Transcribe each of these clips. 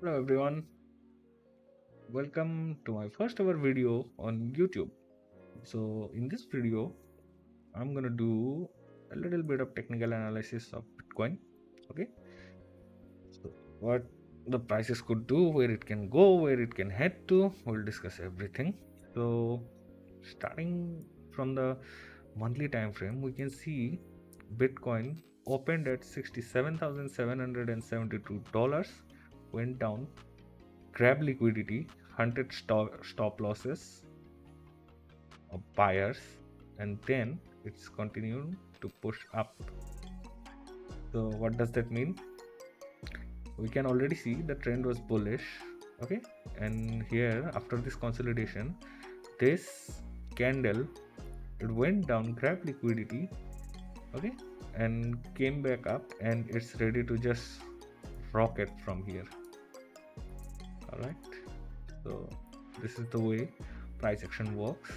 Hello everyone, welcome to my first ever video on YouTube. So in this video, I'm gonna do a little bit of technical analysis of Bitcoin. Okay, so what the prices could do, where it can go, where it can head to, we'll discuss everything. So starting from the monthly time frame, we can see Bitcoin opened at $67,772, went down, grabbed liquidity, hunted stop losses of buyers, and then it's continued to push up. So what does that mean? We can already see the trend was bullish. Okay, and here after this consolidation, this candle, it went down, grabbed liquidity, okay, and came back up, and it's ready to just rocket from here. All right, so this is the way price action works.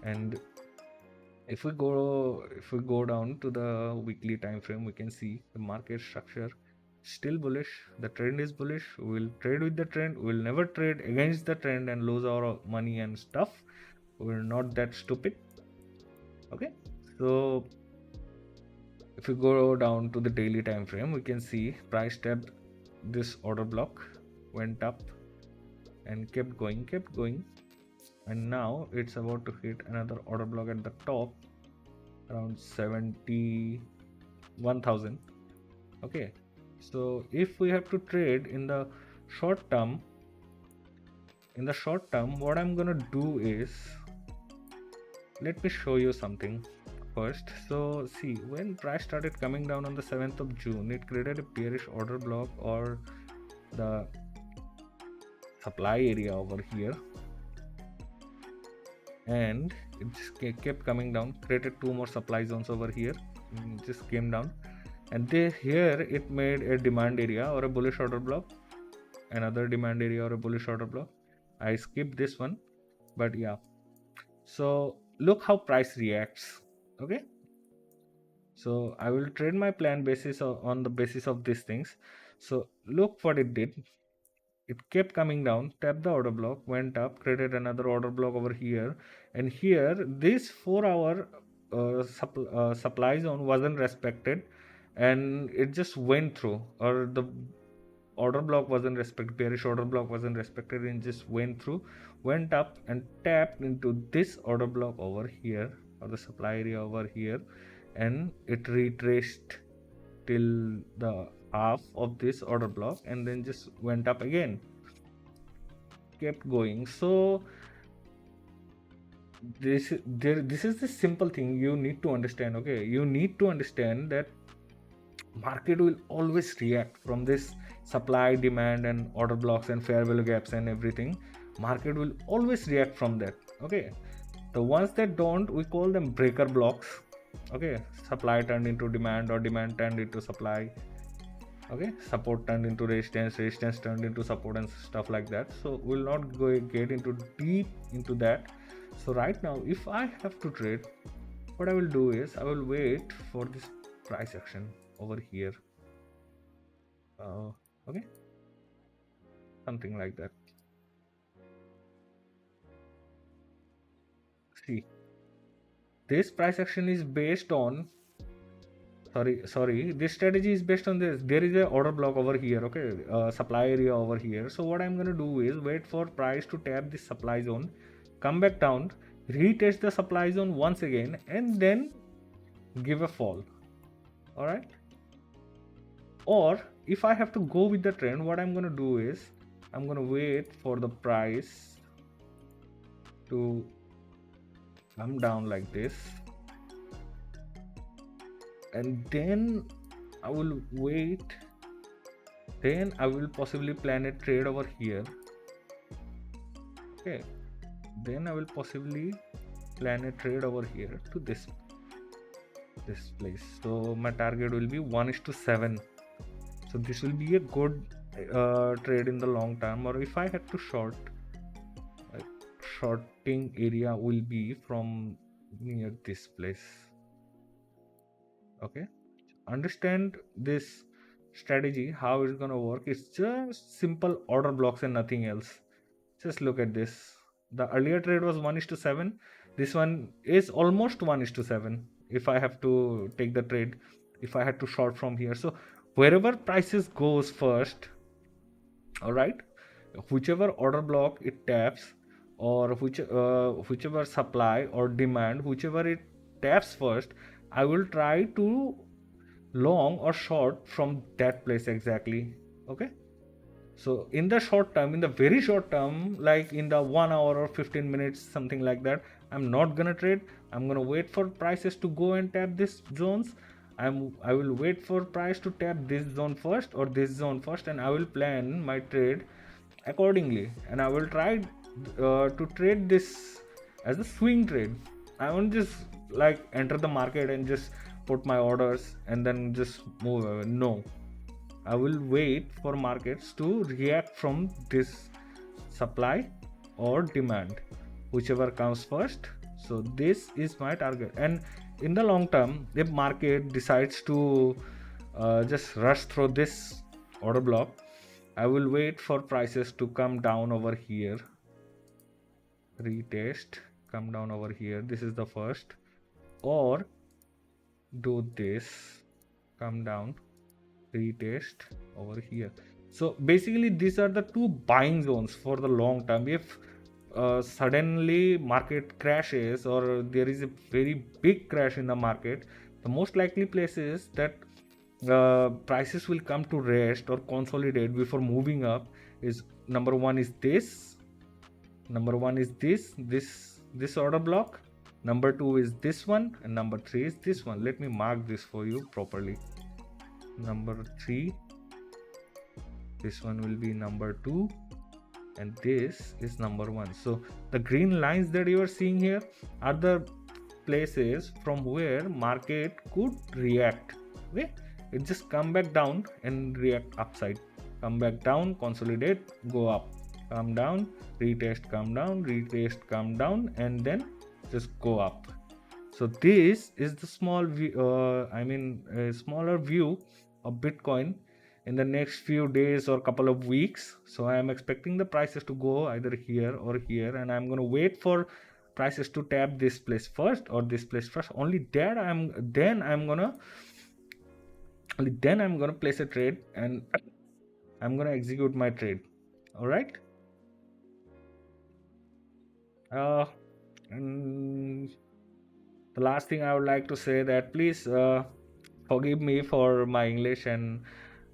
And if we go down to the weekly time frame, we can see the market structure still bullish. The trend is bullish. We'll trade with the trend. We'll never trade against the trend and lose our money and stuff. We're not that stupid. Okay, so if we go down to the daily time frame, we can see price tapped this order block, went up and kept going, and now it's about to hit another order block at the top around 71,000. Okay, so if we have to trade in the short term, what I'm gonna do is, let me show you something first. So see, when price started coming down on the 7th of June, it created a bearish order block or the supply area over here, and it just kept coming down, created two more supply zones over here, and just came down, and here it made a demand area or a bullish order block, another demand area or a bullish order block. I skipped this one, but yeah, so look how price reacts. Okay, so I will trade my plan basis on the basis of these things. So look what it did. It kept coming down, tapped the order block, went up, created another order block over here, and here this 4-hour supply zone wasn't respected, and it just went through, or the order block wasn't respected, bearish order block wasn't respected, and just went through, went up and tapped into this order block over here, or the supply area over here, and it retraced till the half of this order block and then just went up again, kept going. So this is the simple thing you need to understand. Okay, you need to understand that market will always react from this supply, demand, and order blocks and fair value gaps and everything. Market will always react from that. Okay, the ones that don't, we call them breaker blocks. Okay, supply turned into demand or demand turned into supply. Okay, support turned into resistance turned into support and stuff like that. So we'll not get into deep into that. So right now, if I have to trade, what I will do is I will wait for this price action over here. Okay, something like that. See, this price action is based on, sorry, this strategy is based on this. There is a order block over here. Okay, supply area over here. So what I'm going to do is wait for price to tap this supply zone, come back down, retest the supply zone once again, and then give a fall. All right, or if I have to go with the trend, what I'm going to do is I'm going to wait for the price to come down like this, and then I will wait, then I will possibly plan a trade over here. Okay, then I will possibly plan a trade over here to this place. So my target will be 1:7. So this will be a good trade in the long term. Or if I had to short, shorting area will be from near this place. Okay, understand this strategy, how it's gonna work, it's just simple order blocks and nothing else. Just look at this. The earlier trade was 1:7. This one is almost 1:7. If I have to take the trade, if I had to short from here, so wherever prices goes first, all right, whichever order block it taps, or whichever supply or demand, whichever it taps first, I will try to long or short from that place exactly. Okay, so in the short term, in the very short term, like in the 1 hour or 15 minutes, something like that, I'm not gonna trade. I'm gonna wait for prices to go and tap this zones. I will wait for price to tap this zone first or this zone first, and I will plan my trade accordingly, and I will try to trade this as a swing trade. I won't just like enter the market and just put my orders and then just move away. No, I will wait for markets to react from this supply or demand, whichever comes first. So this is my target. And in the long term, if market decides to just rush through this order block, I will wait for prices to come down over here, retest, come down over here. This is the first, or do this, come down, retest over here. So basically these are the two buying zones for the long term. If suddenly market crashes or there is a very big crash in the market, the most likely place is that prices will come to rest or consolidate before moving up. Is number one is this, number one is this order block, number two is this one, and number three is this one. Let me mark this for you properly. Number 3, this one will be number 2, and this is number 1. So the green lines that you are seeing here are the places from where market could react. Okay, it just come back down and react upside, come back down, consolidate, go up, come down, retest, come down, retest, come down, and then just go up. So this is the small view, a smaller view of Bitcoin in the next few days or couple of weeks. So I am expecting the prices to go either here or here, and I'm going to wait for prices to tap this place first or this place first. Only then I'm gonna place a trade, and I'm gonna execute my trade. All right. And the last thing I would like to say that please forgive me for my English, and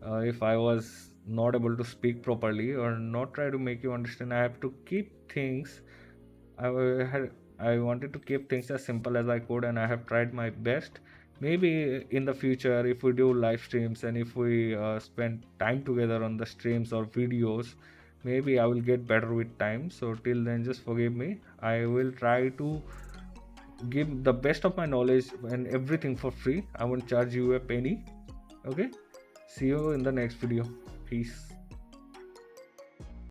if I was not able to speak properly or not try to make you understand. I have to keep things, I wanted to keep things as simple as I could, and I have tried my best. Maybe in the future, if we do live streams and if we spend time together on the streams or videos, maybe I will get better with time. So till then, just forgive me. I will try to give the best of my knowledge and everything for free. I won't charge you a penny. Okay, see you in the next video. Peace.